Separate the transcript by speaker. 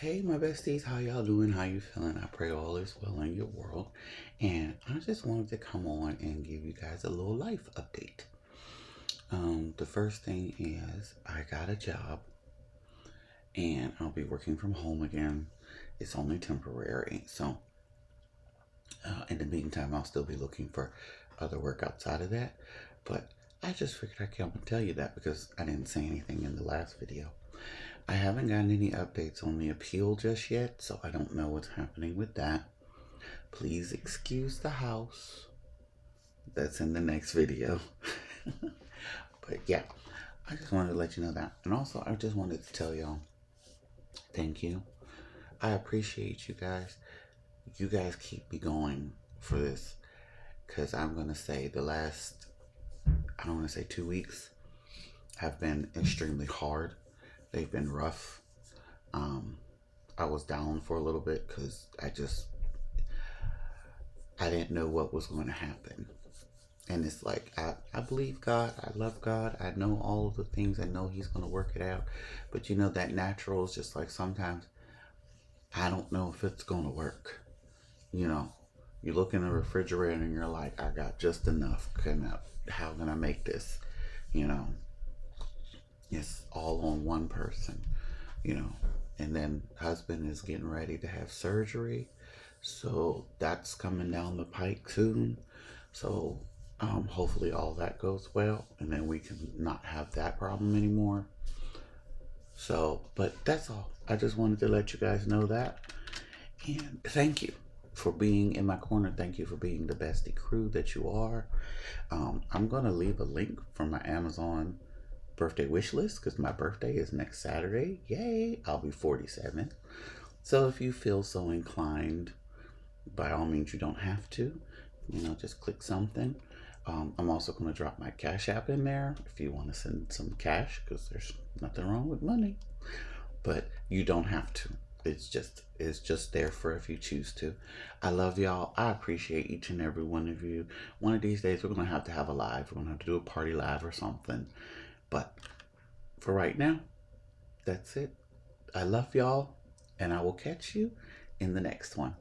Speaker 1: Hey, my besties, how y'all doing? How you feeling? I pray all is well in your world. And I just wanted to come on and give you guys a little life update. The first thing is I got a job and I'll be working from home again. It's only temporary. So, in the meantime, I'll still be looking for other work outside of that. But I just figured I'd come and tell you that because I didn't say anything in the last video. I haven't gotten any updates on the appeal just yet, so I don't know what's happening with that. Please excuse the house. That's in the next video. But yeah, I just wanted to let you know that. And also, I just wanted to tell y'all, thank you. I appreciate you guys. You guys keep me going for this. Because I'm going to say the last, I don't want to say 2 weeks, have been extremely hard. They've been rough. I was down for a little bit because I didn't know what was going to happen. And it's like, I believe God. I love God. I know all of the things. I know He's going to work it out. But you know, that natural is just like sometimes I don't know if it's going to work. You know, you look in the refrigerator and you're like, I got just enough. How can I make this? You know, it's all on one person, you know. And then husband is getting ready to have surgery. So that's coming down the pike soon. So hopefully all that goes well. And then we can not have that problem anymore. So, but that's all. I just wanted to let you guys know that. And thank you for being in my corner. Thank you for being the bestie crew that you are. I'm going to leave a link from my Amazon birthday wish list because my birthday is next Saturday. Yay! I'll be 47. So if you feel so inclined, by all means, you don't have to. You know, just click something. I'm also going to drop my Cash App in there if you want to send some cash because there's nothing wrong with money. But you don't have to. It's just there for if you choose to. I love y'all. I appreciate each and every one of you. One of these days we're going to have a live. We're going to have to do a party live or something. But for right now, that's it. I love y'all, and I will catch you in the next one.